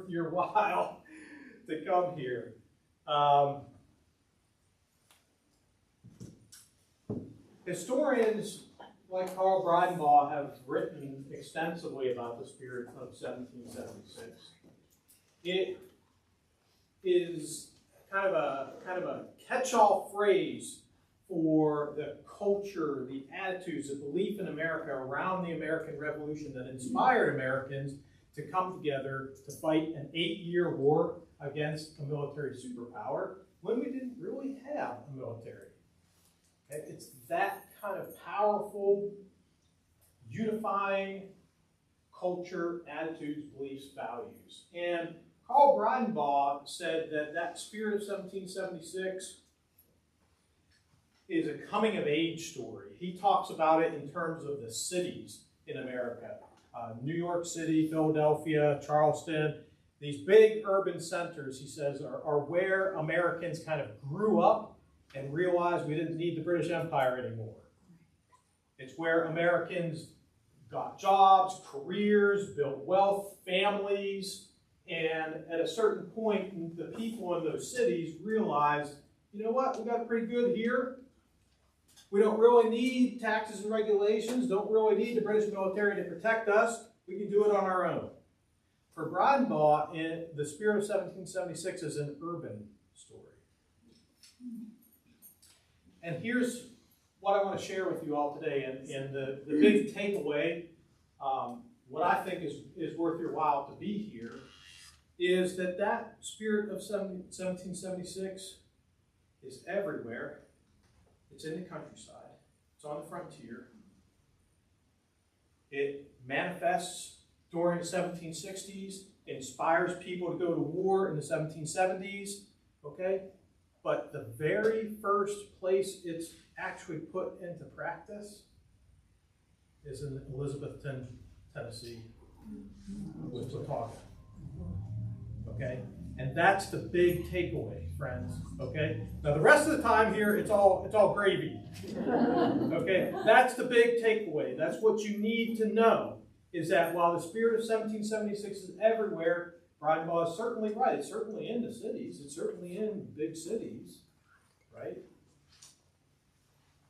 your while to come here. Historians like Carl Breidenbaugh have written extensively about the spirit of 1776. It is kind of a catch-all phrase for the culture, the attitudes, the belief in America around the American Revolution that inspired Americans to come together to fight an 8-year war against a military superpower when we didn't really have a military. Okay? It's that kind of powerful, unifying culture, attitudes, beliefs, values. And Carl Breidenbaugh said that that spirit of 1776 is a coming-of-age story. He talks about it in terms of the cities in America. New York City, Philadelphia, Charleston, these big urban centers, he says, are where Americans kind of grew up and realized we didn't need the British Empire anymore. It's where Americans got jobs, careers, built wealth, families, and at a certain point, the people in those cities realized, you know what, we got it pretty good here. We don't really need taxes and regulations, don't really need the British military to protect us. We can do it on our own. For Breidenbaugh, the spirit of 1776 is an urban story. And here's what I want to share with you all today. And the big takeaway, what I think is worth your while to be here, is that spirit of 1776 is everywhere. It's in the countryside. It's on the frontier. It manifests during the 1760s, inspires people to go to war in the 1770s, okay? But the very first place it's actually put into practice is in Elizabethton, Tennessee, with Watauga, okay? And that's the big takeaway, friends, okay? Now the rest of the time here, it's all gravy, okay? That's the big takeaway. That's what you need to know, is that while the spirit of 1776 is everywhere, Breidenbaugh is certainly right. It's certainly in the cities. It's certainly in big cities, right?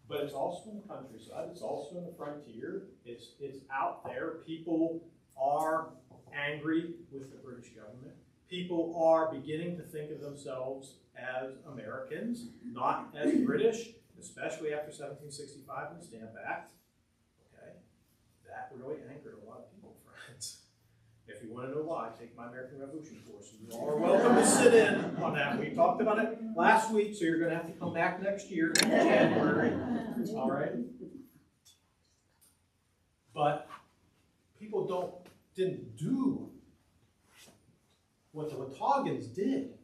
But it's also in the countryside. It's also in the frontier. It's out there. People are angry with the British government. People are beginning to think of themselves as Americans, not as British, especially after 1765 and the Stamp Act. Okay? That really angered a lot of people, friends. If you want to know why, take my American Revolution course. You all are welcome to sit in on that. We talked about it last week, so you're going to have to come back next year in January. All right? But people didn't do what the Wataugans did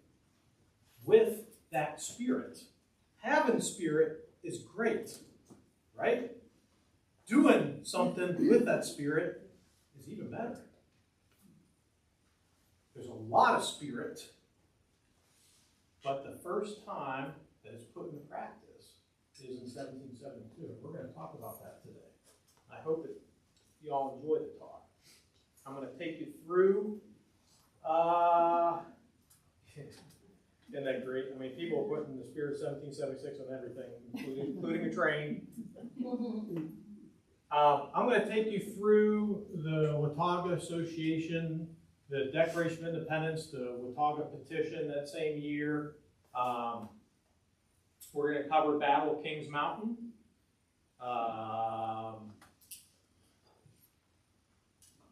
with that spirit. Having spirit is great, right? Doing something with that spirit is even better. There's a lot of spirit, but the first time that it's put into practice is in 1772. We're going to talk about that today. I hope that you all enjoy the talk. I'm going to take you through. Isn't that great? I mean, people are putting the spirit of 1776 on everything, including a train. I'm going to take you through the Watauga Association, the Declaration of Independence, the Watauga Petition that same year. We're going to cover Battle of Kings Mountain.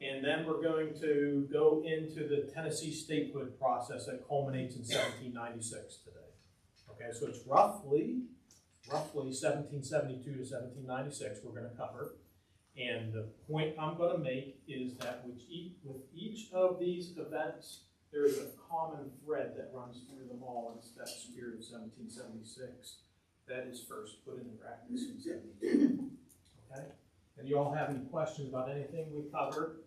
And then we're going to go into the Tennessee statehood process that culminates in 1796 today. Okay, so it's roughly 1772 to 1796 we're going to cover. And the point I'm going to make is that with each of these events, there is a common thread that runs through them all, and it's that spirit of 1776 that is first put into practice in 72. Okay? And you all have any questions about anything we covered?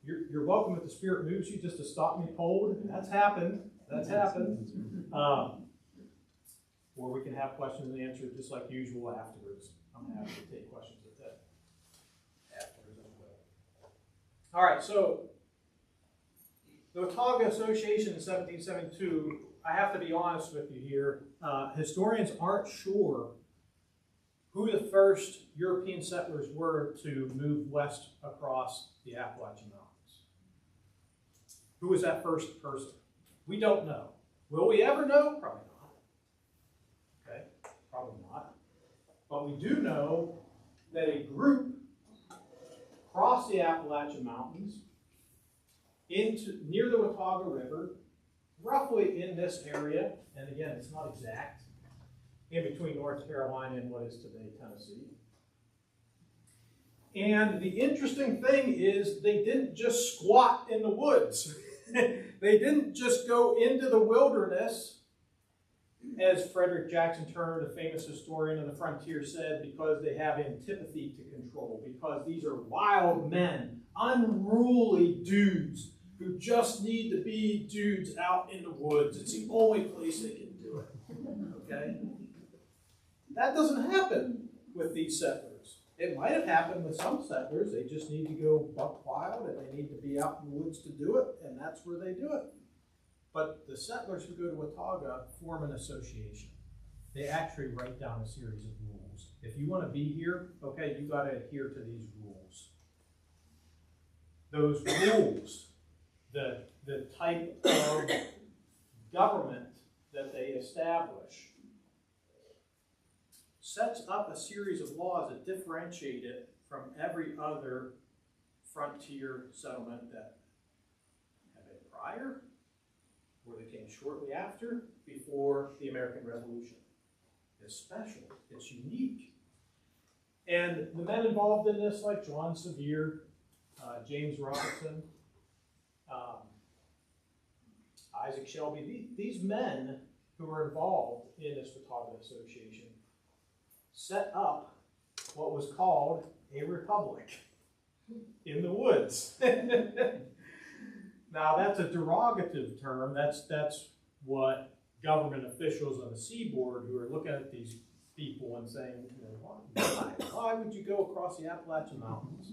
You're welcome if the spirit moves you just to stop me cold. That's happened. That's happened. Or we can have questions and answers just like usual afterwards. I'm happy to take questions at that afterwards as well. All right, so The Watauga Association in 1772, I have to be honest with you here, historians aren't sure who the first European settlers were to move west across the Appalachian Mountains. Who was that first person? We don't know. Will we ever know? Probably not. Okay, probably not. But we do know that a group crossed the Appalachian Mountains into near the Watauga River, roughly in this area, and again, it's not exact, in between North Carolina and what is today Tennessee. And the interesting thing is they didn't just squat in the woods. They didn't just go into the wilderness, as Frederick Jackson Turner, the famous historian of the frontier, said, because they have antipathy to control, because these are wild men, unruly dudes who just need to be dudes out in the woods. It's the only place they can do it. Okay? That doesn't happen with these settlers. It might have happened with some settlers. They just need to go buck wild and they need to be out in the woods to do it, and that's where they do it. But the settlers who go to Watauga form an association. They actually write down a series of rules. If you want to be here, okay, you got to adhere to these rules. Those rules, the type of government that they establish, sets up a series of laws that differentiate it from every other frontier settlement that had been prior, or that came shortly after, before the American Revolution. It's special, it's unique. And the men involved in this, like John Sevier, James Robinson, Isaac Shelby, these men who were involved in this Watauga Association set up what was called a republic in the woods. Now that's a derogative term. That's what government officials on the seaboard who are looking at these people and saying, you know, why would you go across the Appalachian Mountains?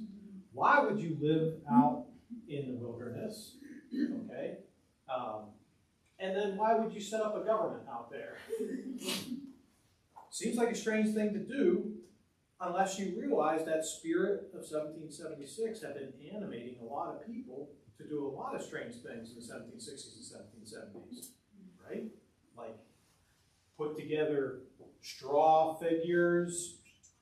Why would you live out in the wilderness? Okay. And then why would you set up a government out there? Seems like a strange thing to do, unless you realize that spirit of 1776 had been animating a lot of people to do a lot of strange things in the 1760s and 1770s, right? Like put together straw figures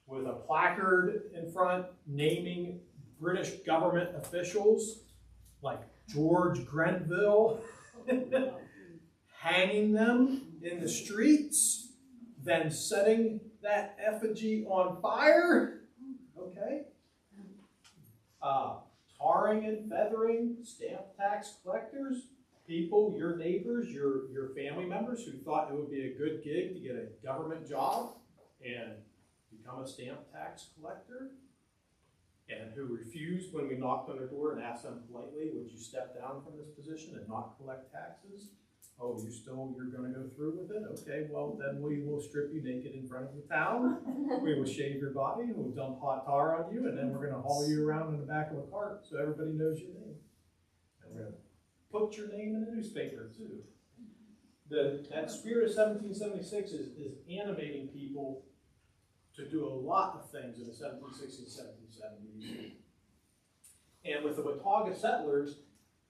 with a placard in front naming British government officials like George Grenville, hanging them in the streets, then setting that effigy on fire, okay? Tarring and feathering stamp tax collectors, people, your neighbors, your family members who thought it would be a good gig to get a government job and become a stamp tax collector, and who refused when we knocked on their door and asked them politely, would you step down from this position and not collect taxes? Oh, you're going to go through with it? Okay, well, then we will strip you naked in front of the town. We will shave your body, and we'll dump hot tar on you, and then we're going to haul you around in the back of a cart so everybody knows your name. And we're going to put your name in the newspaper, too. That spirit of 1776 is animating people to do a lot of things in the 1760s, 1770s. And with the Watauga settlers,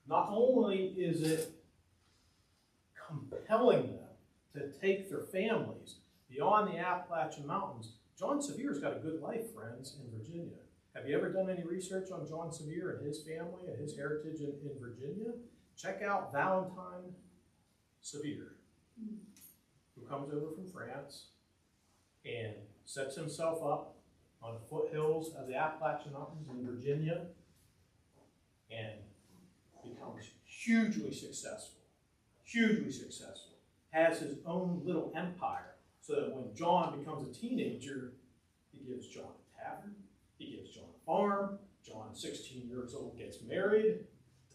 not only is it compelling them to take their families beyond the Appalachian Mountains. John Sevier's got a good life, friends, in Virginia. Have you ever done any research on John Sevier and his family and his heritage in Virginia? Check out Valentine Sevier, who comes over from France and sets himself up on the foothills of the Appalachian Mountains in Virginia and becomes hugely successful. Hugely successful, has his own little empire, so that when John becomes a teenager, he gives John a tavern, he gives John a farm, John, 16 years old, gets married,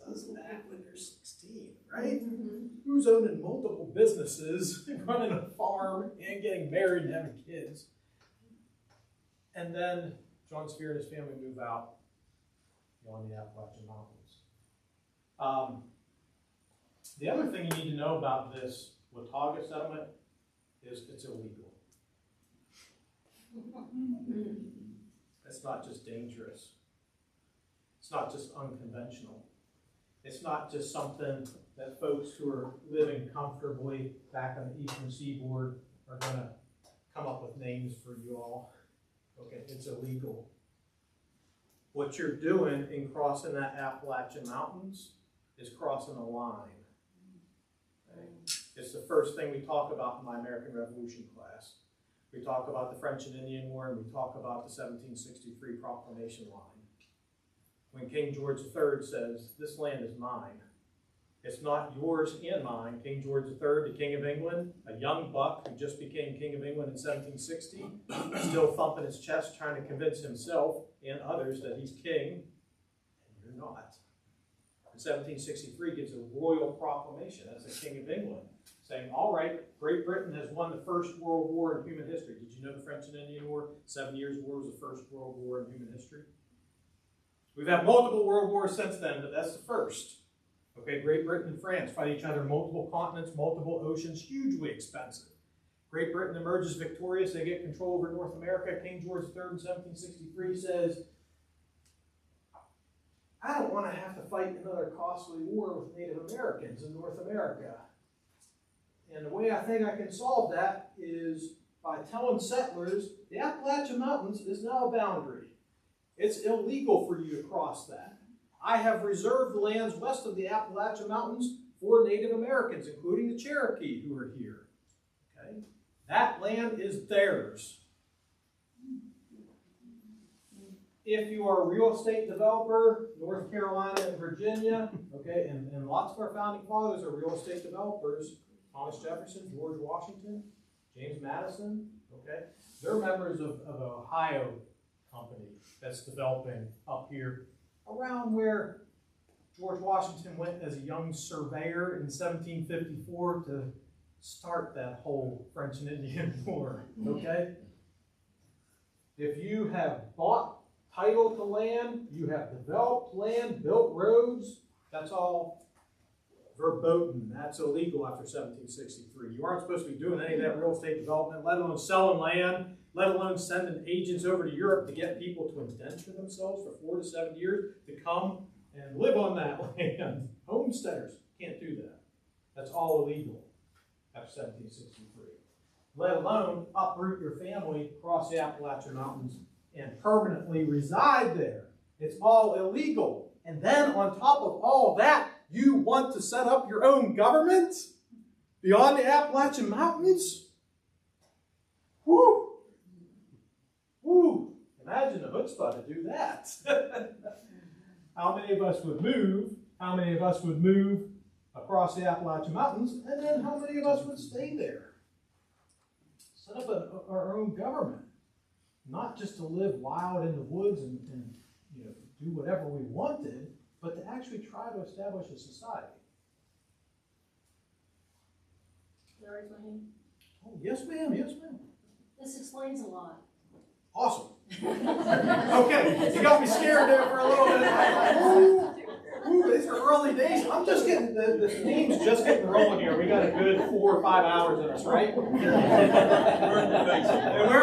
does that when they're 16, right? Mm-hmm. Who's owning multiple businesses, running a farm, and getting married and having kids? And then John Sevier and his family move out beyond the Appalachian Mountains. The other thing you need to know about this Watauga settlement is it's illegal. It's not just dangerous. It's not just unconventional. It's not just something that folks who are living comfortably back on the eastern seaboard are going to come up with names for you all. Okay, it's illegal. What you're doing in crossing that Appalachian Mountains is crossing a line. Okay? It's the first thing we talk about in my American Revolution class. We talk about the French and Indian War, and we talk about the 1763 proclamation line. When King George III says, "This land is mine," it's not yours and mine. King George III, the King of England, a young buck who just became King of England in 1760, still thumping his chest trying to convince himself and others that he's king, and you're not. In 1763 gives a royal proclamation as the King of England, saying, all right, Great Britain has won the first world war in human history. Did you know the French and Indian War, 7 Years' War, was the first world war in human history? We've had multiple world wars since then, but that's the first. Okay, Great Britain and France fight each other, multiple continents, multiple oceans, hugely expensive. Great Britain emerges victorious. They get control over North America. King George III in 1763 says, I don't want to have to fight another costly war with Native Americans in North America. And the way I think I can solve that is by telling settlers the Appalachian Mountains is now a boundary. It's illegal for you to cross that. I have reserved lands west of the Appalachian Mountains for Native Americans, including the Cherokee who are here. Okay? That land is theirs. If you are a real estate developer, North Carolina and Virginia, okay, and lots of our founding fathers are real estate developers, Thomas Jefferson, George Washington, James Madison, okay, they're members of an Ohio company that's developing up here around where George Washington went as a young surveyor in 1754 to start that whole French and Indian War, okay? If you have bought title to land, you have developed land, built roads, that's all verboten. That's illegal after 1763. You aren't supposed to be doing any of that real estate development, let alone selling land, let alone sending agents over to Europe to get people to indenture themselves for 4 to 7 years to come and live on that land. Homesteaders can't do that. That's all illegal after 1763. Let alone uproot your family, cross the Appalachian Mountains, and permanently reside there. It's all illegal. And then on top of all that, you want to set up your own government beyond the Appalachian Mountains? Woo! Woo! Imagine the chutzpah to do that. How many of us would move? How many of us would move across the Appalachian Mountains? And then how many of us would stay there? Set up our own government. Not just to live wild in the woods and do whatever we wanted, but to actually try to establish a society. Can I raise my hand? Oh, yes, ma'am. Yes, ma'am. This explains a lot. Awesome. Okay, you got me scared there for a little bit. Ooh, these are early days. I'm just getting, the name's just getting rolling here. We got a good 4 or 5 hours in us, right? We're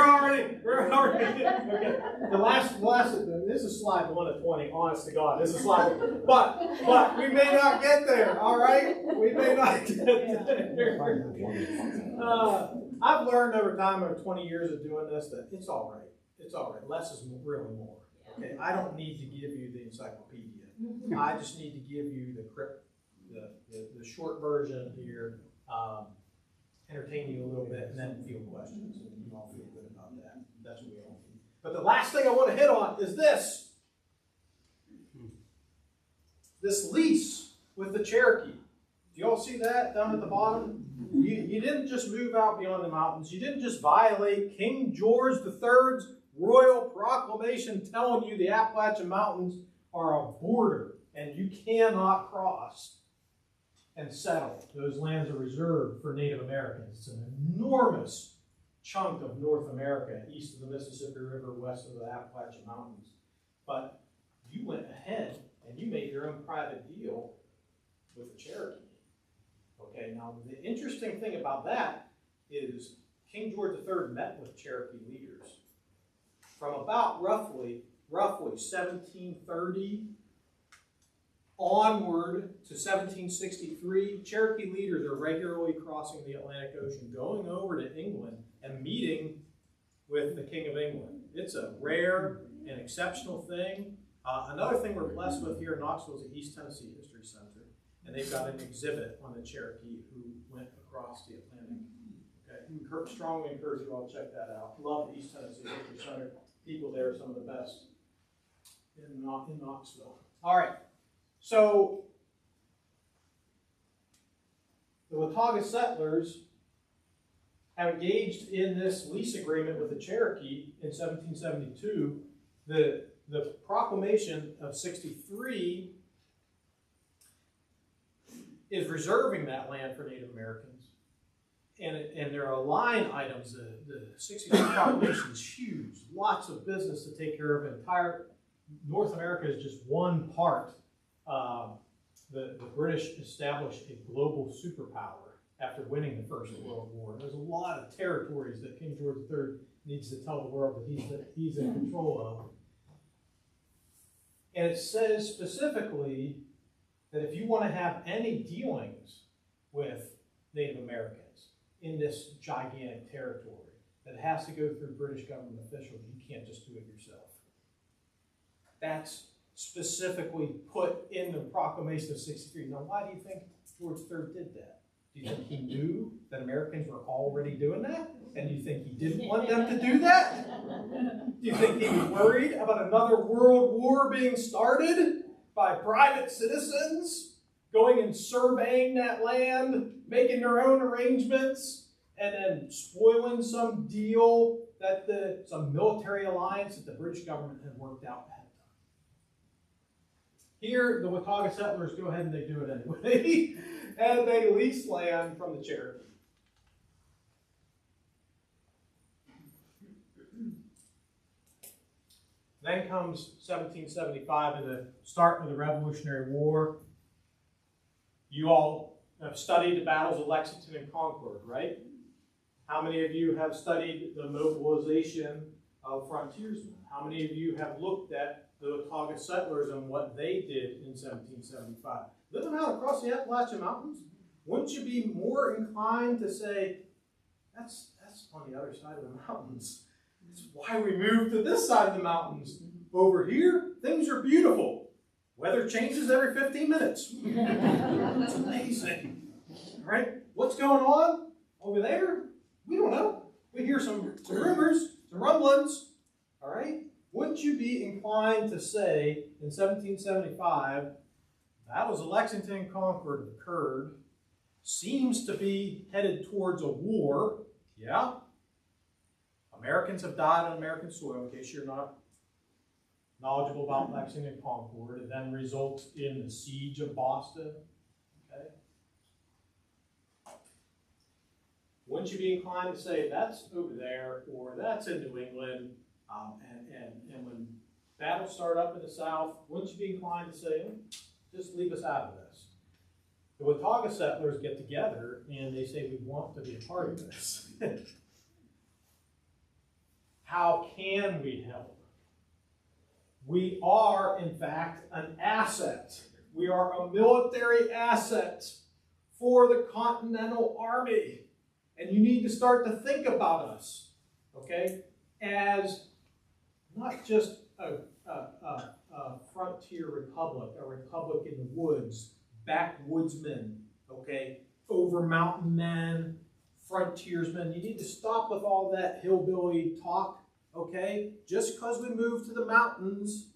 already, okay. The last, this is slide 1 of 20, honest to God. This is slide, but we may not get there, all right? We may not get there. I've learned over time, over 20 years of doing this, that it's all right. It's all right. Less is really more. Okay, I don't need to give you the encyclopedia. I just need to give you the short version here, entertain you a little bit, and then field questions. And you all feel good about that. That's what we all need. But the last thing I want to hit on is this. This lease with the Cherokee. Do you all see that down at the bottom? You didn't just move out beyond the mountains. You didn't just violate King George III's royal proclamation telling you the Appalachian Mountains are a border and you cannot cross and settle. Those lands are reserved for Native Americans. It's an enormous chunk of North America, east of the Mississippi River, west of the Appalachian Mountains. But you went ahead and you made your own private deal with the Cherokee. Okay, now the interesting thing about that is King George III met with Cherokee leaders from about roughly 1730 onward to 1763. Cherokee leaders are regularly crossing the Atlantic Ocean, going over to England and meeting with the King of England. It's a rare and exceptional thing. Another thing we're blessed with here in Knoxville is the East Tennessee History Center, and they've got an exhibit on the Cherokee who went across the Atlantic. Okay, strongly encourage you all to check that out. Love the East Tennessee History Center. People there are some of the best in Knoxville. All right, so the Watauga settlers have engaged in this lease agreement with the Cherokee in 1772. The proclamation of 63 is reserving that land for Native Americans. And there are line items. The 63 proclamation is huge. Lots of business to take care of. Entire North America is just one part. The British established a global superpower after winning the First World War. There's a lot of territories that King George III needs to tell the world that he's in control of. And it says specifically that if you want to have any dealings with Native Americans in this gigantic territory, that it has to go through British government officials. You can't just do it yourself. That's specifically put in the Proclamation of 63. Now, why do you think George III did that? Do you think he knew that Americans were already doing that? And do you think he didn't want them to do that? Do you think he was worried about another world war being started by private citizens going and surveying that land, making their own arrangements, and then spoiling some deal that some military alliance that the British government had worked out ahead of time? Here, the Watauga settlers go ahead and they do it anyway, and they lease land from the Cherokee. Then comes 1775 and the start of the Revolutionary War. You all have studied the battles of Lexington and Concord, right? How many of you have studied the mobilization of frontiersmen? How many of you have looked at the Watauga settlers and what they did in 1775? Living out across the Appalachian Mountains, wouldn't you be more inclined to say, that's on the other side of the mountains? That's why we moved to this side of the mountains. Over here, things are beautiful. Weather changes every 15 minutes. It's amazing. All right, what's going on over there? We don't know. We hear some rumors, some rumblings. All right, wouldn't you be inclined to say in 1775, battles of Lexington and Concord occurred, seems to be headed towards a war? Yeah. Americans have died on American soil, in case you're not knowledgeable about Lexington and Concord. It then results in the siege of Boston. Okay. Wouldn't you be inclined to say that's over there or that's in New England? And when battles start up in the South, wouldn't you be inclined to say, just leave us out of this? The Watauga settlers get together and they say, we want to be a part of this. How can we help? We are, in fact, an asset. We are a military asset for the Continental Army. And you need to start to think about us, okay, as not just a frontier republic, a republic in the woods, backwoodsmen, okay, Overmountain Men, frontiersmen. You need to stop with all that hillbilly talk, okay? Just because we moved to the mountains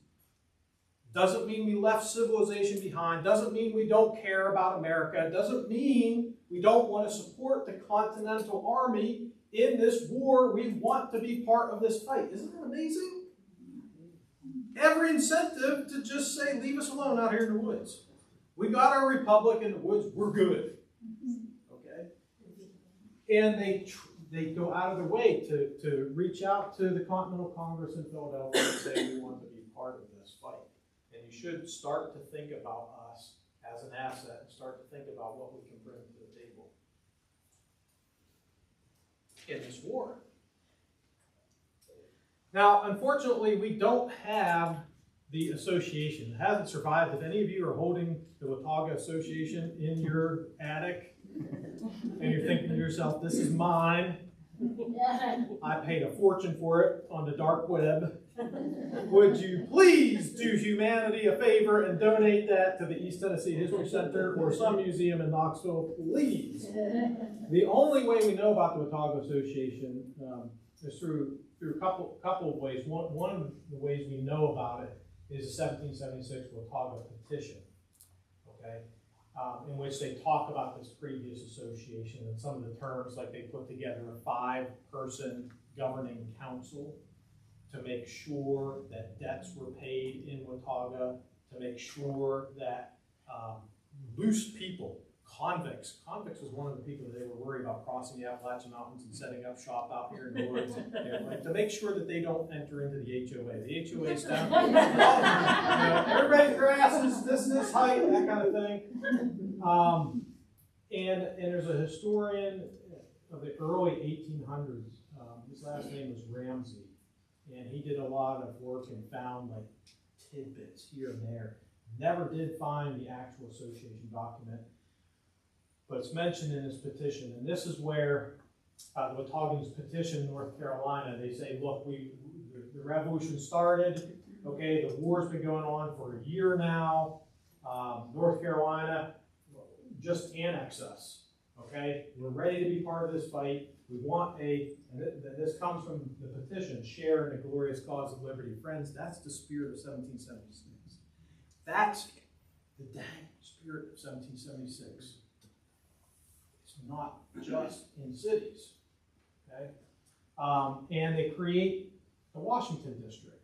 doesn't mean we left civilization behind, doesn't mean we don't care about America, doesn't mean we don't want to support the Continental Army in this war. We want to be part of this fight. Isn't that amazing? Every incentive to just say, leave us alone out here in the woods. We got our republic in the woods, we're good. Okay? And they go out of their way to reach out to the Continental Congress in Philadelphia and say, we want to be part of this fight. And you should start to think about us as an asset and start to think about what we can bring to the table. in this war. Now, unfortunately, we don't have the association. It hasn't survived. If any of you are holding the Watauga Association in your attic, and you're thinking to yourself, this is mine, I paid a fortune for it on the dark web, would you please do humanity a favor and donate that to the East Tennessee History Center or some museum in Knoxville, please? The only way we know about the Watauga Association is through a couple of ways. One of the ways we know about it is the 1776 Watauga petition, okay, in which they talk about this previous association and some of the terms, like they put together a 5-person governing council to make sure that debts were paid in Watauga, to make sure that loose people, convicts was one of the people that they were worried about crossing the Appalachian Mountains and setting up shop out here in the woods, to make sure that they don't enter into the HOA. The HOA stuff, everybody's grass is this height, that kind of thing. And there's a historian of the early 1800s. His last name was Ramsey. And he did a lot of work and found like tidbits here and there. Never did find the actual association document, but it's mentioned in his petition. And this is where the Wataugans petition North Carolina. They say, look, the revolution started. Okay, the war's been going on for a year now. North Carolina, just annex us. Okay, we're ready to be part of this fight. We want and this comes from the petition, share in the glorious cause of liberty. Friends, that's the spirit of 1776. That's the dang spirit of 1776. It's not just in cities, okay? And they create the Washington District.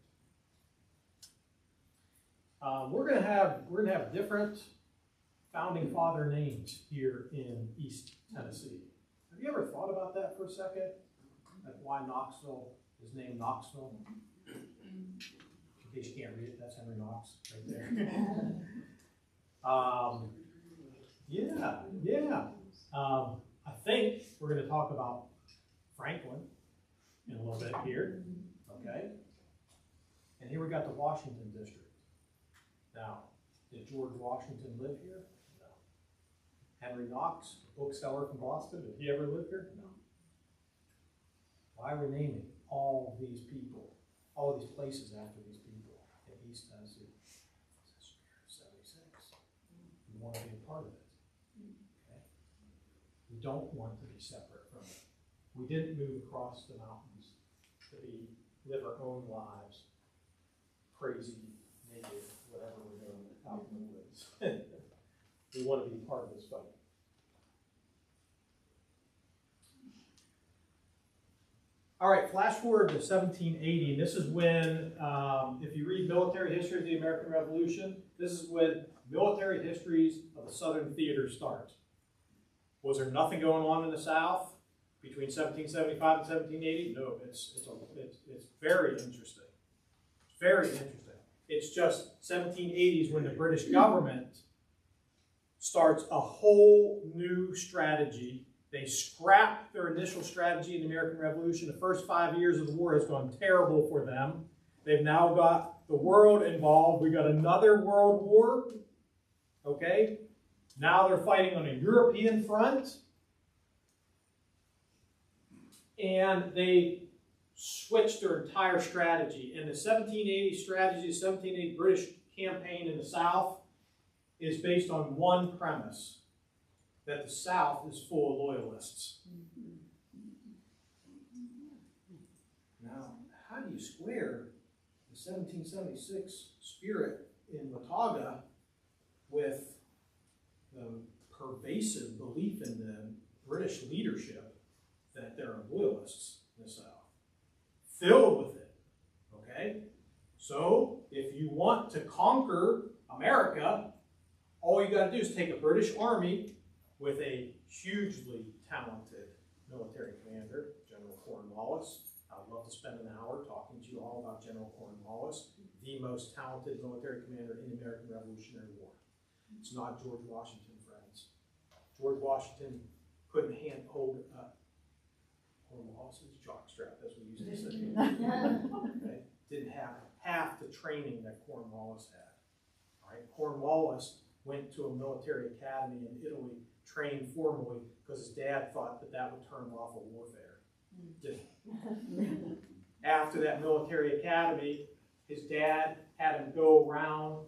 We're gonna have different founding father names here in East Tennessee. Have you ever thought about that for a second? Like why Knoxville is named Knoxville? In case you can't read it, that's Henry Knox right there. I think we're going to talk about Franklin in a little bit here. Okay. And here we got the Washington District. Now, did George Washington live here? No. Henry Knox, bookseller from Boston, did he ever live here? No. Why are we naming all these people, all these places after these people in East Tennessee? It's the spirit of 76. We want to be a part of it. Okay? We don't want to be separate from it. We didn't move across the mountains to live our own lives, crazy, naked, whatever we're doing out in the woods. We want to be part of this fight. All right, flash forward to 1780. This is when, if you read military history of the American Revolution, this is when military histories of the Southern theater start. Was there nothing going on in the South between 1775 and 1780? No, it's very interesting. It's very interesting. It's just 1780s when the British government starts a whole new strategy. They scrapped their initial strategy in the American Revolution. The first 5 years of the war has gone terrible for them. They've now got the world involved. We got another world war. Okay? Now they're fighting on a European front. And they switched their entire strategy. And the 1780 strategy, the 1780 British campaign in the South is based on one premise: that the South is full of loyalists. Now, how do you square the 1776 spirit in Watauga with the pervasive belief in the British leadership that there are loyalists in the South? Filled with it, okay? So, if you want to conquer America, all you got to do is take a British army with a hugely talented military commander, General Cornwallis. I'd love to spend an hour talking to you all about General Cornwallis, the most talented military commander in the American Revolutionary War. It's not George Washington, friends. George Washington couldn't hold Cornwallis's jockstrap, as we used to say. Okay? Didn't have half the training that Cornwallis had. All right? Cornwallis went to a military academy in Italy, trained formally, because his dad thought that that would turn him off of warfare. After that military academy, his dad had him go around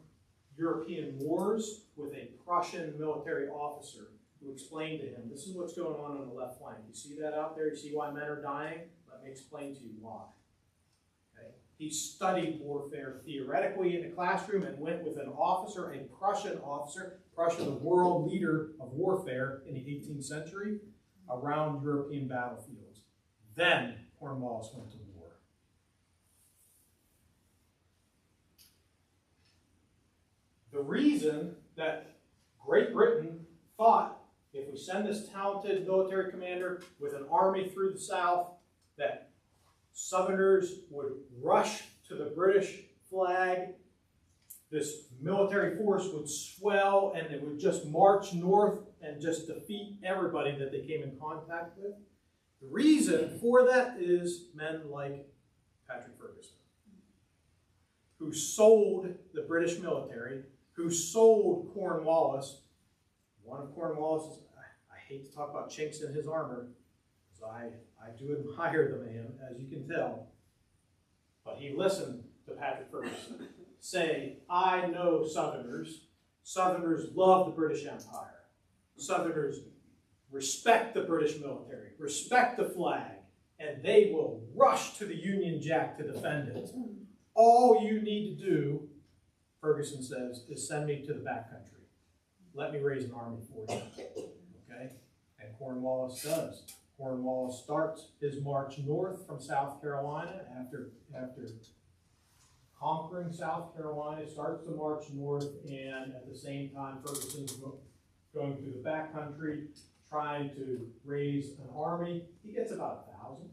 European wars with a Prussian military officer who explained to him, this is what's going on the left flank. You see that out there? You see why men are dying? Let me explain to you why. Okay? He studied warfare theoretically in the classroom and went with an officer, a Prussian officer, Prussia, the world leader of warfare in the 18th century, around European battlefields. Then Cornwallis went to war. The reason that Great Britain thought if we send this talented military commander with an army through the South, that Southerners would rush to the British flag, this military force would swell, and it would just march north and just defeat everybody that they came in contact with. The reason for that is men like Patrick Ferguson, who sold the British military, who sold Cornwallis. One of Cornwallis's, I hate to talk about chinks in his armor, because I do admire the man, as you can tell. But he listened to Patrick Ferguson say, I know Southerners. Southerners love the British Empire. Southerners respect the British military, respect the flag, and they will rush to the Union Jack to defend it. All you need to do, Ferguson says, is send me to the backcountry. Let me raise an army for you. Okay? And Cornwallis does. Cornwallis starts his march north from South Carolina after conquering South Carolina, starts to march north, and at the same time Ferguson's going through the backcountry, trying to raise an army. He gets about 1,000.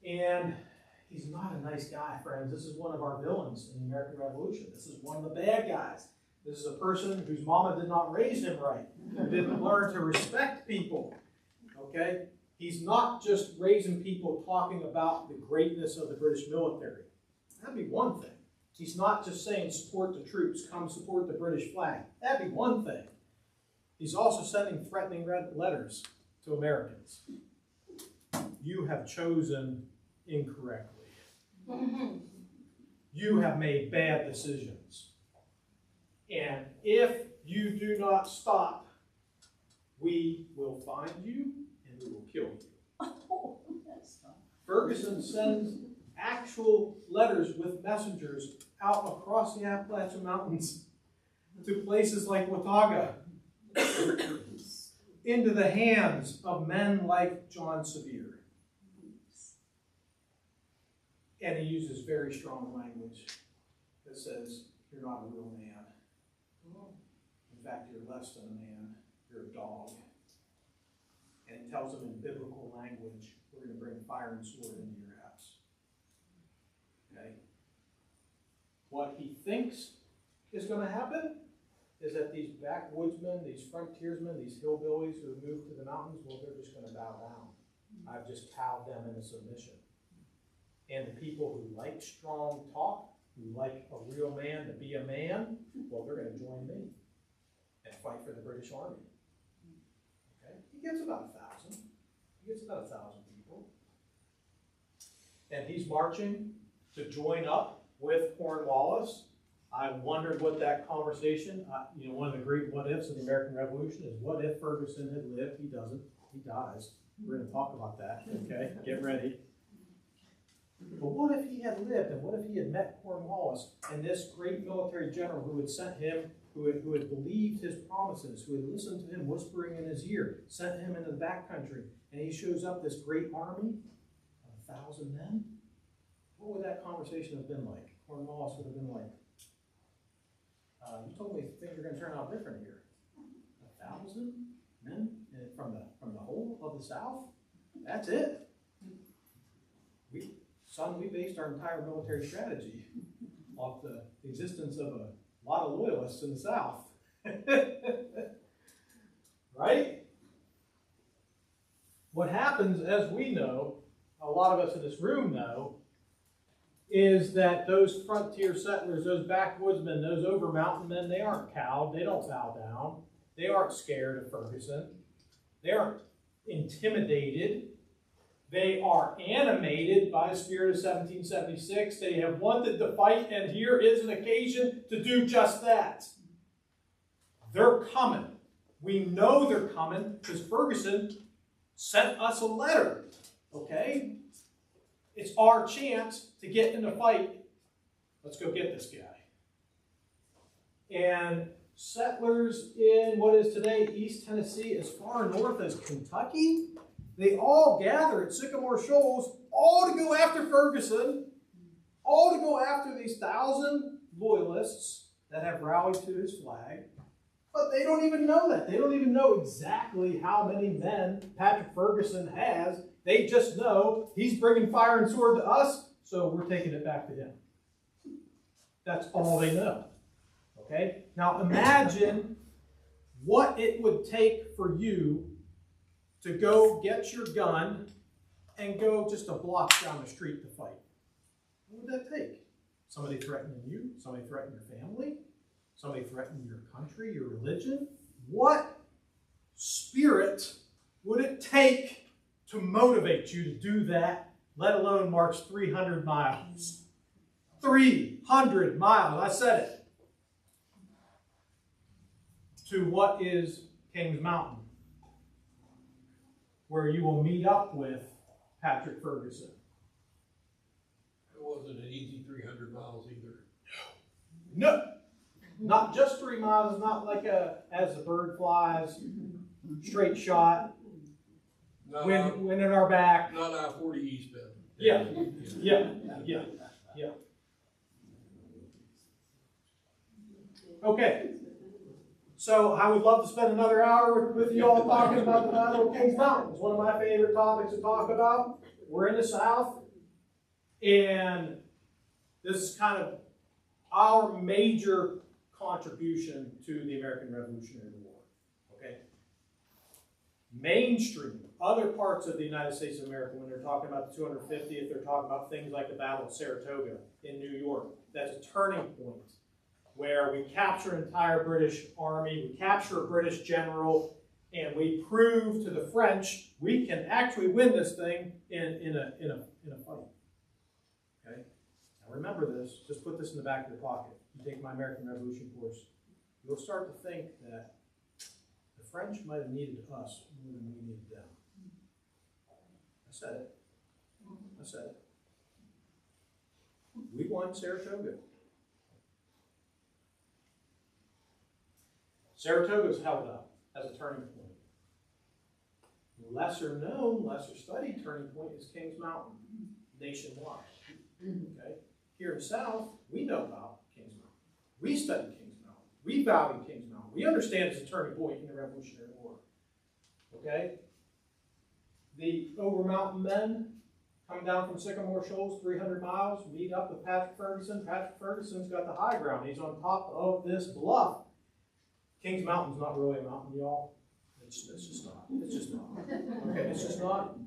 And he's not a nice guy, friends. This is one of our villains in the American Revolution. This is one of the bad guys. This is a person whose mama did not raise him right, who didn't learn to respect people. Okay? He's not just raising people talking about the greatness of the British military. That'd be one thing. He's not just saying support the troops, come support the British flag. That'd be one thing. He's also sending threatening letters to Americans. You have chosen incorrectly. You have made bad decisions. And if you do not stop, we will find you and we will kill you. Ferguson sends actual letters with messengers out across the Appalachian Mountains to places like Watauga, into the hands of men like John Sevier. And he uses very strong language that says, you're not a real man. In fact, you're less than a man. You're a dog. And he tells them in biblical language, we're going to bring fire and sword into your house. Okay? What he thinks is going to happen is that these backwoodsmen, these frontiersmen, these hillbillies who have moved to the mountains, well, they're just going to bow down. I've just cowed them into submission. And the people who like strong talk, who like a real man to be a man, well, they're going to join me and fight for the British Army. Okay? He gets about 1,000. He gets about 1,000 people. And he's marching to join up with Cornwallis. I wondered what that conversation, one of the great what ifs of the American Revolution is, what if Ferguson had lived? He doesn't. He dies. We're going to talk about that. Okay? Get ready. But what if he had lived, and what if he had met Cornwallis and this great military general who had sent him, who had believed his promises, who had listened to him whispering in his ear, sent him into the backcountry, and he shows up this great army of 1,000 men? What would that conversation have been like? Cornwallis would have been like, you told me things are going to turn out different here. 1,000 men from the whole of the South? That's it? We based our entire military strategy off the existence of a lot of loyalists in the South. right? What happens, as we know, a lot of us in this room know, is that those frontier settlers, those backwoodsmen, those Overmountain Men, they aren't cowed. They don't bow down. They aren't scared of Ferguson. They aren't intimidated. They are animated by the spirit of 1776. They have wanted to fight, and here is an occasion to do just that. They're coming. We know they're coming because Ferguson sent us a letter, okay? It's our chance to get in the fight. Let's go get this guy. And settlers in what is today East Tennessee, as far north as Kentucky, they all gather at Sycamore Shoals, all to go after Ferguson, all to go after these 1,000 loyalists that have rallied to his flag. But they don't even know that. They don't even know exactly how many men Patrick Ferguson has. They just know he's bringing fire and sword to us, so we're taking it back to him. That's all they know. Okay? Now imagine what it would take for you to go get your gun and go just a block down the street to fight. What would that take? Somebody threatening you? Somebody threatening your family? Somebody threatening your country, your religion? What spirit would it take to motivate you to do that, let alone march 300 miles? 300 miles, I said it. To what is Kings Mountain, where you will meet up with Patrick Ferguson. It wasn't an easy 300 miles either. No, not just 3 miles, not like a as the bird flies, straight shot, wind in our back. Not I-40 eastbound. Yeah. Okay. So I would love to spend another hour with you all talking about the Battle of Kings Mountain. It's one of my favorite topics to talk about. We're in the South, and this is kind of our major contribution to the American Revolutionary War. Okay? Mainstream, other parts of the United States of America, when they're talking about the 250th, they're talking about things like the Battle of Saratoga in New York. That's a turning point where we capture an entire British army, we capture a British general, and we prove to the French we can actually win this thing in a fight. Okay? Now remember this, just put this in the back of your pocket. You take my American Revolution course, you'll start to think that the French might have needed us more than we needed them. I said it. I said it. We won Saratoga. Saratoga is held up as a turning point. Lesser known, lesser studied turning point is Kings Mountain, nationwide. Okay? Here in the South, we know about Kings Mountain. We study Kings Mountain. We value Kings Mountain. We understand it's a turning point in the Revolutionary War. Okay? The Overmountain Men come down from Sycamore Shoals, 300 miles, meet up with Patrick Ferguson. Patrick Ferguson's got the high ground. He's on top of this bluff. Kings Mountain's not really a mountain, y'all. It's just not. It's just not. Okay, it's just not.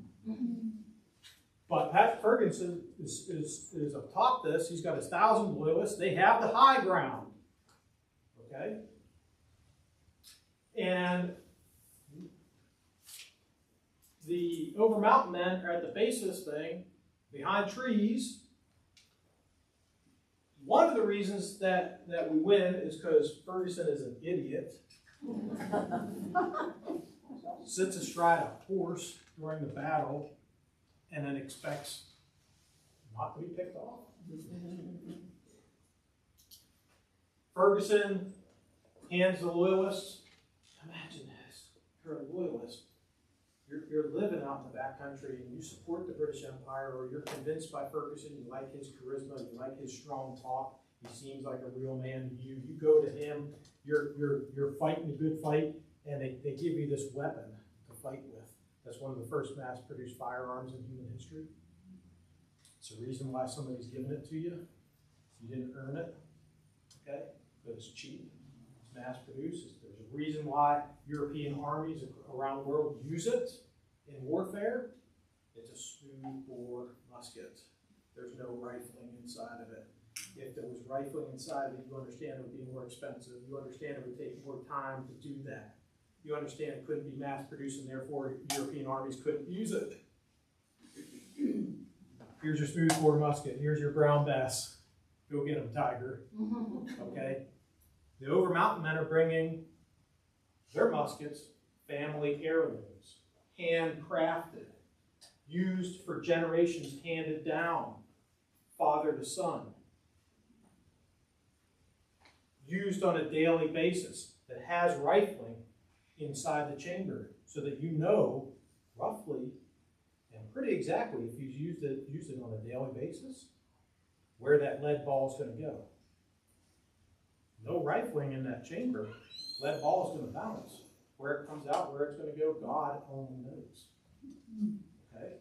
But Patrick Ferguson is atop this. He's got his 1,000 loyalists. They have the high ground. Okay? And the Overmountain Men are at the base of this thing, behind trees. One of the reasons that we win is because Ferguson is an idiot. Sits astride a horse during the battle and then expects not to be picked off. Ferguson hands the loyalists. Imagine this. You're a loyalist. You're living out in the backcountry and you support the British Empire, or you're convinced by Ferguson, you like his charisma, you like his strong talk, he seems like a real man to you. You go to him, you're fighting a good fight, and they give you this weapon to fight with. That's one of the first mass-produced firearms in human history. It's the reason why somebody's giving it to you. You didn't earn it, okay? But it's cheap. mass produced. There's a reason why European armies around the world use it in warfare. It's a smoothbore musket. There's no rifling inside of it. If there was rifling inside of it, you understand it would be more expensive. You understand it would take more time to do that. You understand it couldn't be mass produced, and therefore European armies couldn't use it. Here's your smoothbore musket. Here's your brown bass. Go get them, tiger. Okay? The Overmountain Men are bringing their muskets, family heirlooms, handcrafted, used for generations, handed down, father to son, used on a daily basis, that has rifling inside the chamber, so that you know roughly and pretty exactly, if you've used it on a daily basis, where that lead ball is going to go. No rifling in that chamber, lead ball is going to bounce. Where it comes out, where it's going to go, God only knows. Okay?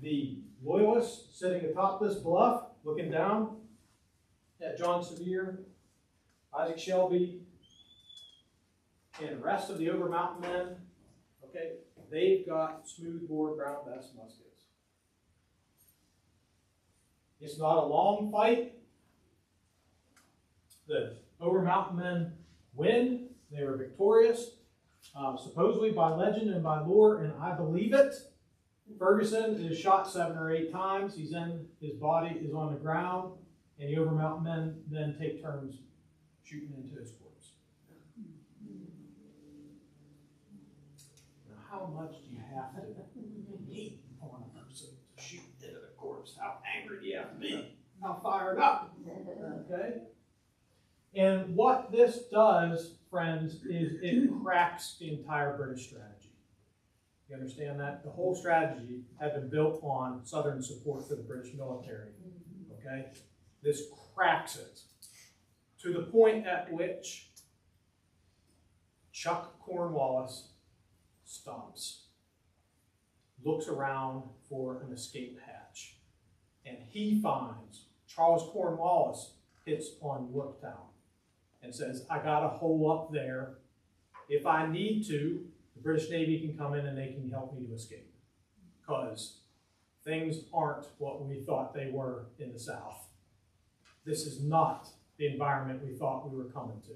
The loyalists sitting atop this bluff, looking down at John Sevier, Isaac Shelby, and the rest of the Overmountain Men, okay, they've got smoothbore brown bass muskets. It's not a long fight. The Overmountain Men win. They were victorious, supposedly by legend and by lore, and I believe it. Ferguson is shot 7 or 8 times. He's in, his body is on the ground, and the Overmountain Men then take turns shooting into his corpse. Now, how much do you have to hate on a person to shoot into the corpse? How angry do you have to be? How fired up? Okay? And what this does, friends, is it cracks the entire British strategy. You understand that? The whole strategy had been built on Southern support for the British military. Okay? This cracks it to the point at which Chuck Cornwallis stops, looks around for an escape hatch, and he finds Charles Cornwallis hits on Yorktown and says, I got a hole up there. If I need to, the British Navy can come in and they can help me to escape, because things aren't what we thought they were in the South. This is not the environment we thought we were coming to.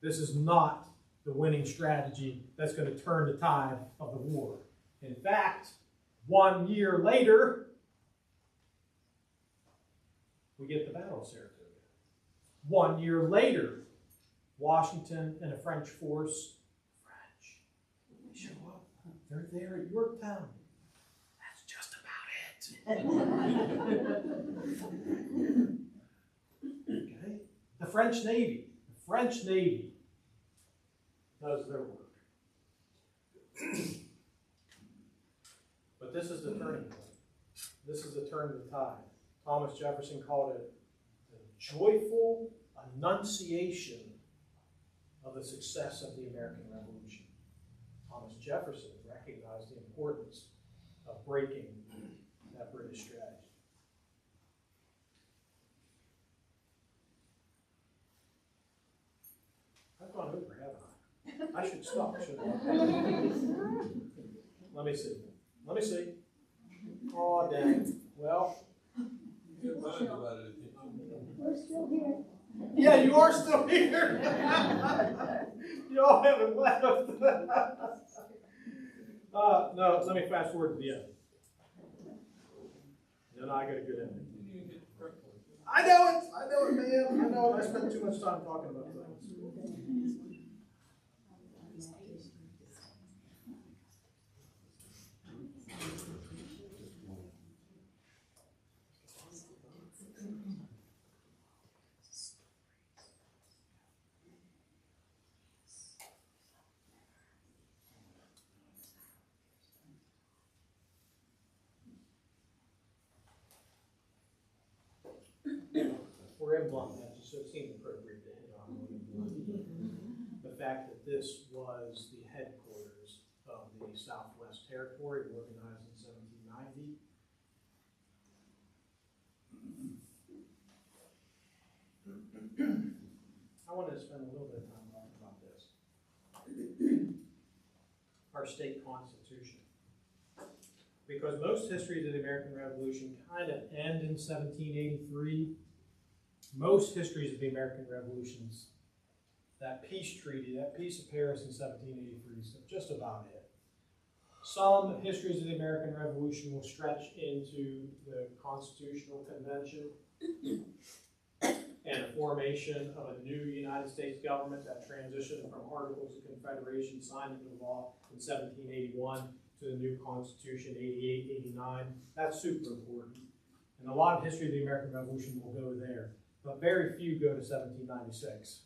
This is not the winning strategy that's going to turn the tide of the war. In fact, 1 year later, we get the Battle of Saratoga. 1 year later, Washington and a French force, they show up. They're there at Yorktown. That's just about it. Okay? The French Navy does their work. But this is the turning point. This is the turn of the tide. Thomas Jefferson called it the joyful annunciation of the success of the American Revolution. Thomas Jefferson recognized the importance of breaking that British strategy. I've gone over, haven't I? I should stop, shouldn't I? Let me see. Oh, dang. Well, We're still here. yeah, you are still here. You all haven't left. No, let me fast forward to the end. Then I got a good ending. I know it, man. I know it. I spent too much time talking about things. We're in Blunt, so it seemed appropriate to hit on the fact that this was the headquarters of the Southwest Territory, organized in 1790. I to spend a little bit of time talking about this. Our state constitution. Because most histories of the American Revolution kind of end in 1783. Most histories of the American Revolutions, that peace treaty, that peace of Paris in 1783, is just about it. Some histories of the American Revolution will stretch into the Constitutional Convention and the formation of a new United States government that transitioned from Articles of Confederation signed into law in 1781 to the new Constitution, 88, 89. That's super important. And a lot of history of the American Revolution will go there, but very few go to 1796.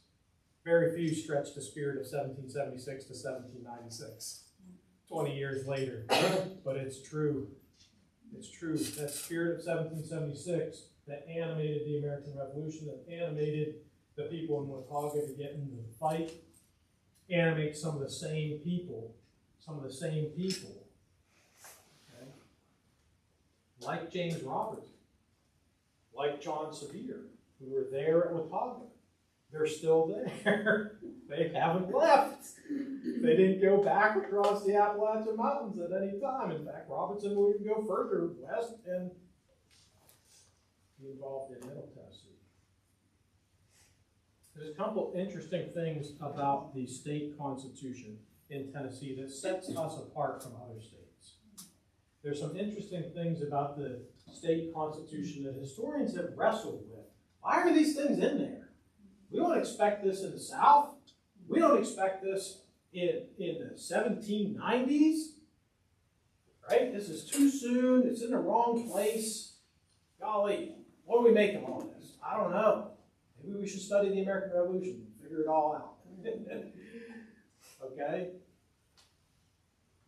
Very few stretch the spirit of 1776 to 1796, 20 years later. But it's true. It's true. That spirit of 1776 that animated the American Revolution, that animated the people in Watauga to get into the fight, animates some of the same people. Okay? Like James Roberts, like John Sevier, who were there at Watauga. They're still there. They haven't left. They didn't go back across the Appalachian Mountains at any time. In fact, Robinson will even go further west and be involved in Middle Tennessee. There's a couple interesting things about the state constitution in Tennessee that sets us apart from other states. There's some interesting things about the state constitution that historians have wrestled with. Why are these things in there? We don't expect this in the South. We don't expect this in the 1790s. Right? This is too soon. It's in the wrong place. Golly, what do we make of all this? I don't know. Maybe we should study the American Revolution and figure it all out. Okay?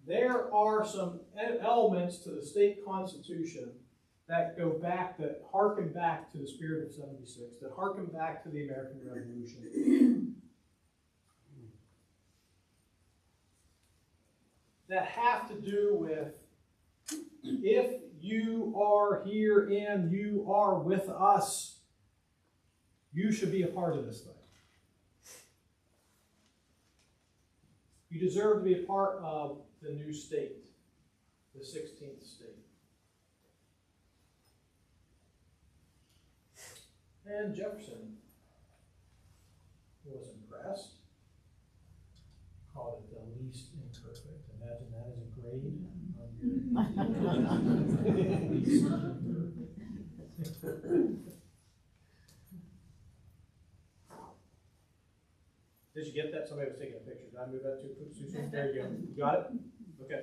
There are some elements to the state constitution that go back, that harken back to the spirit of 76, that harken back to the American Revolution, that have to do with, if you are here and you are with us, you should be a part of this thing. You deserve to be a part of the new state, the 16th state. And Jefferson was impressed, called it the least imperfect. Imagine that as a grade on your least imperfect. Did you get that? Somebody was taking a picture. Did I move that too soon? There you go. You got it? Okay.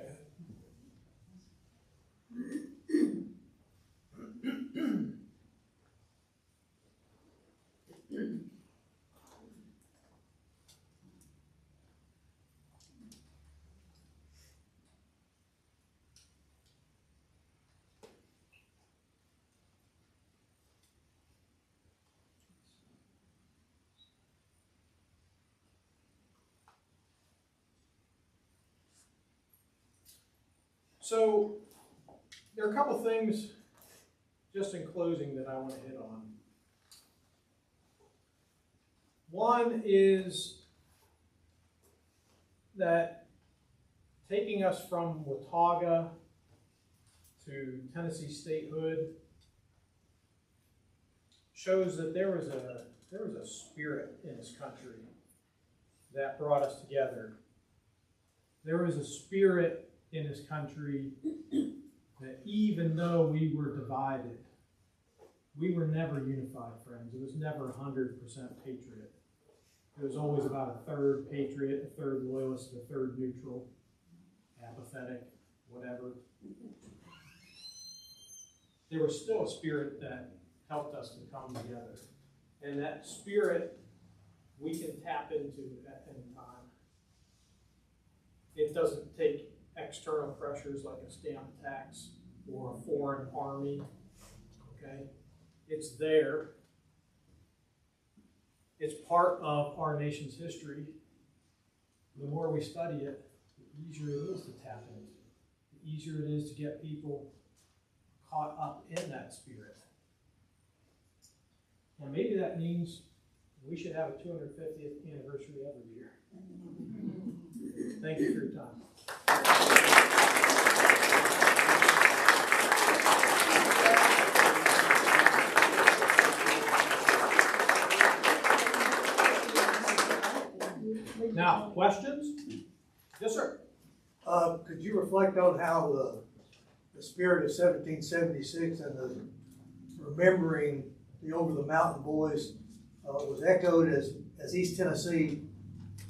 So, there are a couple things, just in closing, that I want to hit on. One is that taking us from Watauga to Tennessee statehood shows that there was a spirit in this country that brought us together. There was a spirit in this country that even though we were divided, we were never unified, friends. It was never 100% patriot. It was always about a third patriot, a third loyalist, a third neutral, apathetic, whatever. There was still a spirit that helped us to come together. And that spirit we can tap into at any time. It doesn't take external pressures like a stamp tax or a foreign army, okay? It's there. It's part of our nation's history. The more we study it, the easier it is to tap into. The easier it is to get people caught up in that spirit. And maybe that means We should have a 250th anniversary every year. Thank you for your time. Now, questions? Yes, sir. Could you reflect on how the spirit of 1776 and the remembering the Over the Mountain Boys was echoed as East Tennessee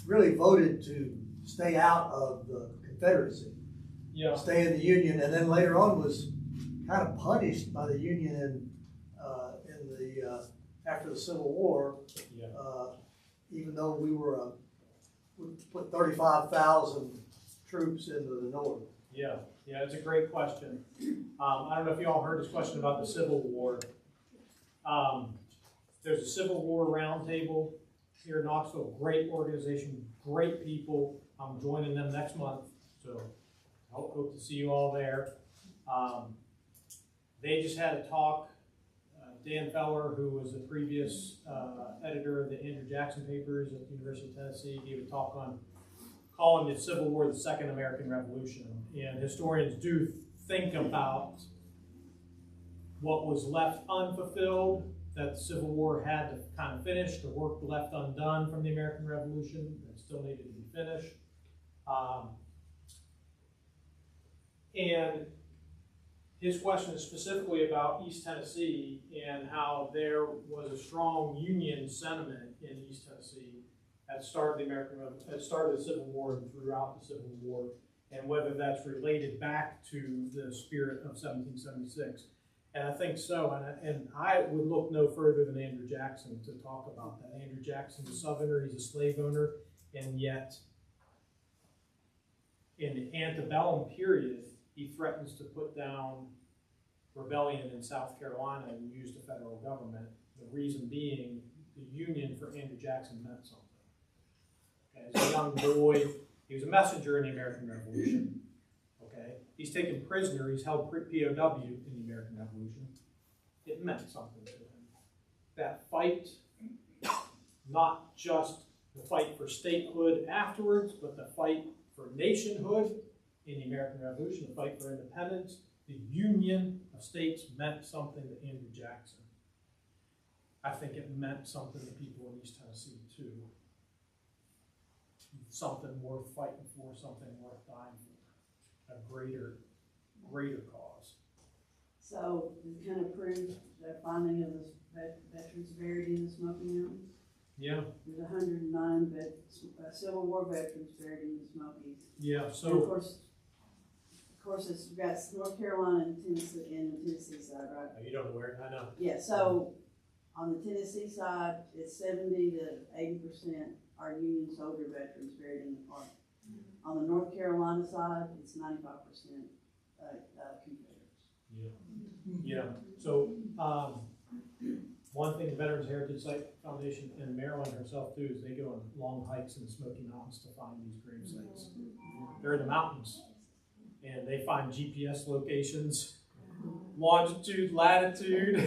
really voted to stay out of the Confederacy, stay in the Union, and then later on was kind of punished by the Union in the after the Civil War, even though we put 35,000 troops into the North. Yeah, it's a great question. I don't know if you all heard this question about the Civil War. There's a Civil War roundtable here in Knoxville. Great organization, great people. I'm joining them next month, so I hope to see you all there. They just had a talk. Dan Feller, who was the previous editor of the Andrew Jackson papers at the University of Tennessee, gave a talk on calling the Civil War the Second American Revolution. And historians do think about what was left unfulfilled, that the Civil War had to kind of finish, the work left undone from the American Revolution that still needed to be finished. And his question is specifically about East Tennessee and how there was a strong Union sentiment in East Tennessee at the start of the Civil War and throughout the Civil War, and whether that's related back to the spirit of 1776. And I think so, and I would look no further than Andrew Jackson to talk about that. Andrew Jackson's a Southerner, he's a slave owner, and yet in the antebellum period, he threatens to put down rebellion in South Carolina and use the federal government. The reason being, the Union for Andrew Jackson meant something. Okay, as a young boy, he was a messenger in the American Revolution. Okay, he's taken prisoner, he's held POW in the American Revolution. It meant something to him. That fight, not just the fight for statehood afterwards, but the fight for nationhood in the American Revolution, the fight for independence, the union of states meant something to Andrew Jackson. I think it meant something to people in East Tennessee too. Something worth fighting for, something worth dying for, a greater cause. So it kind of proved that finding of the veterans buried in the Smoky Mountains. Yeah. There's 109 Civil War veterans buried in the Smokies. Yeah. So and of course, it's got North Carolina and Tennessee and the Tennessee side, right? you don't know where? I know. Yeah. So on the Tennessee side, it's 70 to 80% are Union soldier veterans buried in the park. On the North Carolina side, it's 95% Confederates. Yeah. So one thing the Veterans Heritage Site Foundation and Maryland herself do is they go on long hikes in the Smoky Mountains to find these grave sites. They're in the mountains, and they find GPS locations, longitude, latitude,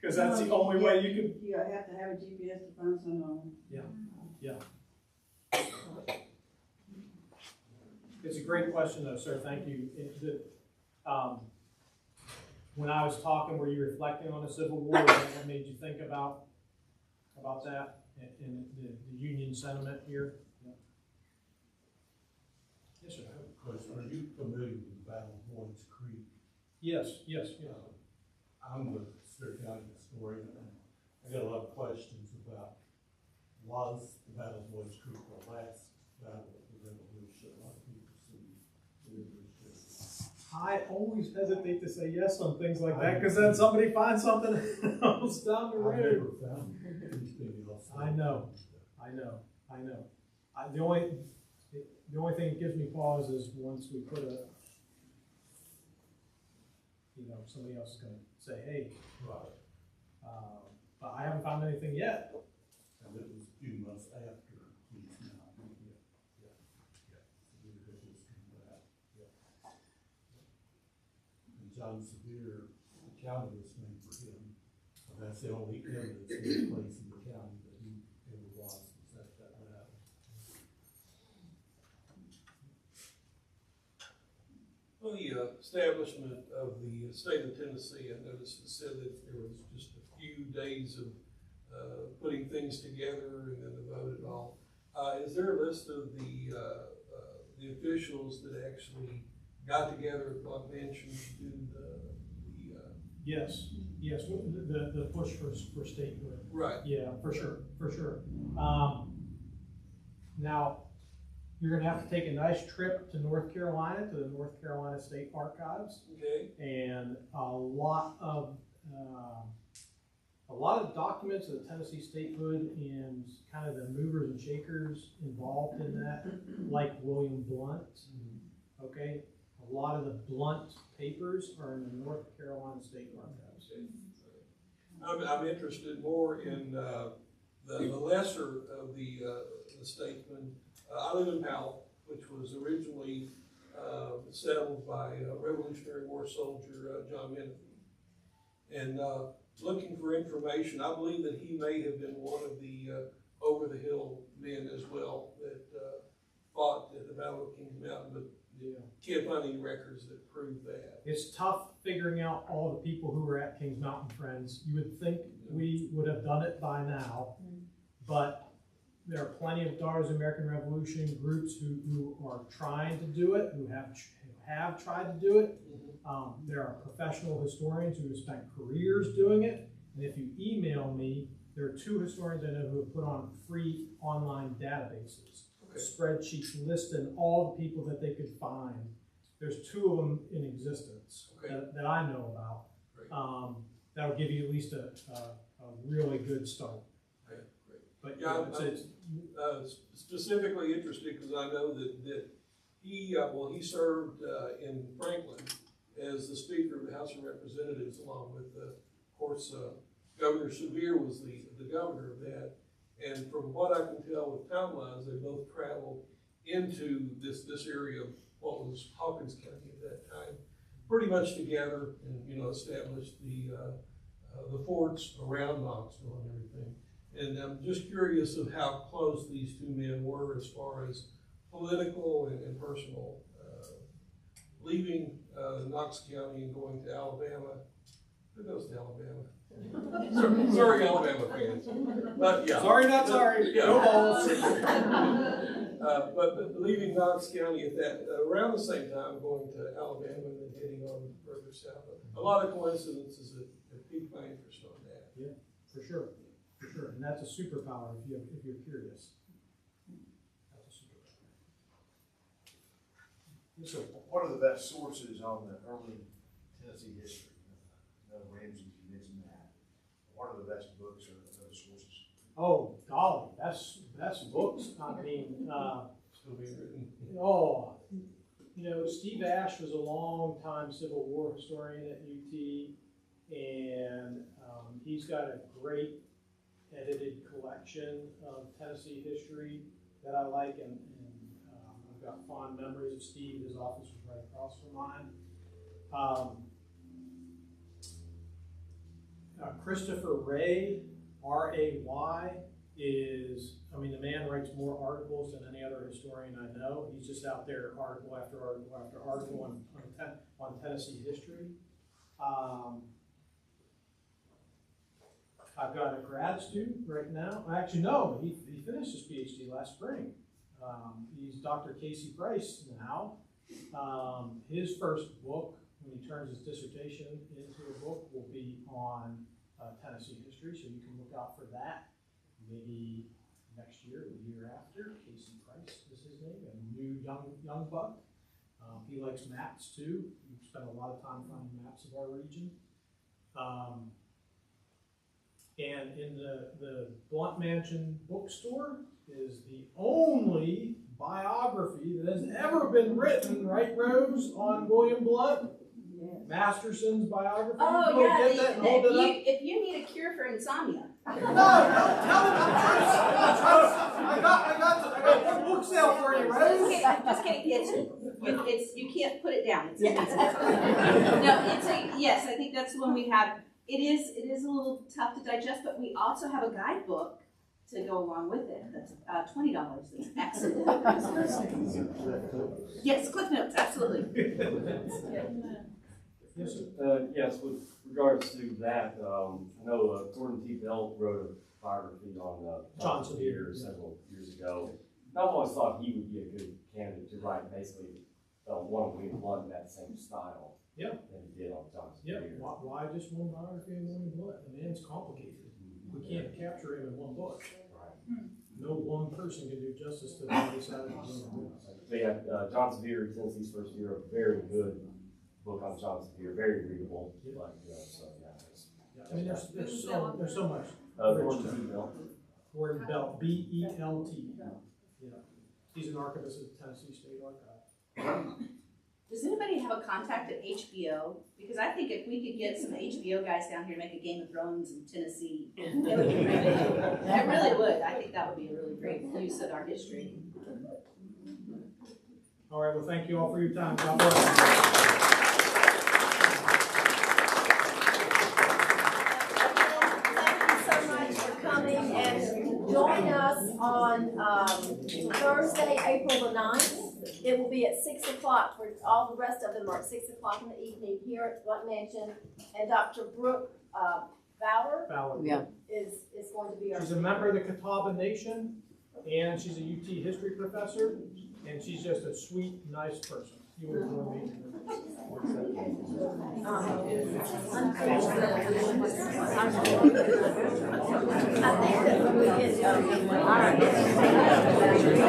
because that's the only way you can. You have to have a GPS to find someone. Yeah. It's a great question, though, sir. Thank you. When I was talking, were you reflecting on the Civil War? What made you think about that and the Union sentiment here? Yeah. Yes, sir. I have a question. Are you familiar with the Battle of Boyd's Creek? Yes. I'm a Stark County historian, and I got a lot of questions about, was the Battle of Boyd's Creek the last battle of the Revolution? A lot of people see the Revolution. I always hesitate to say yes on things like that because then somebody finds something else down the road. I've never found anything else. I know. The only thing that gives me pause is once we put somebody else is going to say, hey, Right. but I haven't found anything yet. And it was a few months after he's now. And John Sevier, the county was named for him. And that's the only evidence in the place in the county that he ever establishment of the state of Tennessee, I noticed it said that there was just a few days of putting things together and then the vote and all. Is there a list of the officials that actually got together at Block Mansion to do Yes, the push for statehood. Right. Yeah, for sure. Now, you're gonna have to take a nice trip to North Carolina, to the North Carolina State Archives. Okay. And a lot of documents of the Tennessee statehood and kind of the movers and shakers involved in that, like William Blount. Okay, a lot of the Blount papers are in the North Carolina State Archives. I'm interested more in the lesser of the statesmen. I live in Powell, which was originally settled by Revolutionary War soldier John Menifee. And looking for information, I believe that he may have been one of the over-the-hill men as well that fought at the Battle of Kings Mountain, but can't find any records that prove that. It's tough figuring out all the people who were at Kings Mountain, friends. You would think we would have done it by now, but there are plenty of Daughters of the American Revolution groups who are trying to do it, who have tried to do it. There are professional historians who have spent careers doing it, and if you email me, there are 2 historians I know who have put on free online databases. Spreadsheets listing all the people that they could find. There's 2 of them in existence that I know about. That'll give you at least a really good start. But yeah, I'm specifically interested because I know that he served in Franklin as the Speaker of the House of Representatives, along with, of course, Governor Sevier was the governor of that. And from what I can tell with timelines, they both traveled into this area of what was Hawkins County at that time, pretty much together, and established the forts around Knoxville and everything. And I'm just curious of how close these 2 men were as far as political and personal. Leaving Knox County and going to Alabama. Who goes to Alabama? sorry, Alabama fans. But yeah. Sorry, not sorry. Yeah. No balls. But leaving Knox County at that around the same time, going to Alabama and then heading on further south. A lot of coincidences that piqued my interest on that. Yeah, for sure. And that's a superpower if you're curious. That's a superpower. So what are the best sources on the early Tennessee history? Ramsey, you mentioned that. What are the best books or other sources? Oh, golly, that's books. I mean, Still being written. Steve Ash was a long-time Civil War historian at UT, and he's got a great edited collection of Tennessee history that I like, and I've got fond memories of Steve. His office was right across from mine. Christopher Ray, R-A-Y, the man writes more articles than any other historian I know. He's just out there article after article after article on Tennessee history. I've got a grad student right now. Actually, no, he finished his PhD last spring. He's Dr. Casey Price now. His first book, when he turns his dissertation into a book, will be on Tennessee history, so you can look out for that. Maybe next year, the year after. Casey Price is his name, a new young buck. He likes maps too. We've spent a lot of time finding maps of our region. And in the Blount Mansion bookstore is the only biography that has ever been written, right, Rose, on William Blount? Yes. Masterson's biography. Oh, You yeah. get that and hold it up? If you need a cure for insomnia. No, tell them the truth. I got one book sale for you, Rose. I'm just kidding. You can't put it down. Yes, I think that's when we have. It is a little tough to digest, but we also have a guidebook to go along with it. That's $20. That's excellent. Yes, Cliff Notes, absolutely. Yes, sir. Yes, with regards to that, I know Gordon T. Bell wrote a biography on John Sevier several years ago. I've always thought he would be a good candidate to write basically one of William Blunt in that same style. Yeah. That he did on John Yeah, Sevier. why just one biography of William Blunt? The man's complicated. We can't capture him in one book. Right. No one person can do justice to the body side of William Blunt. So yeah, John Sevier, Tennessee's first year, a very good book on John Sevier, very readable. Yeah. Like, so yeah. Yeah, I mean, there's so much. Gordon T. Bell. Gordon Belt, B-E-L-T. Yeah, he's an archivist at the Tennessee State Archive. Does anybody have a contact at HBO? Because I think if we could get some HBO guys down here to make a Game of Thrones in Tennessee, it would be great. It really would. I think that would be a really great use of our history. All right, well, thank you all for your time. God bless. Join us on Thursday, April the 9th. It will be at 6 o'clock. For all the rest of them are at 6 o'clock in the evening here at Blunt Mansion. And Dr. Brooke Fowler is going to be our She's a member of the Catawba Nation, and she's a UT history professor, and she's just a sweet, nice person. You would enjoy meeting her. I think that we get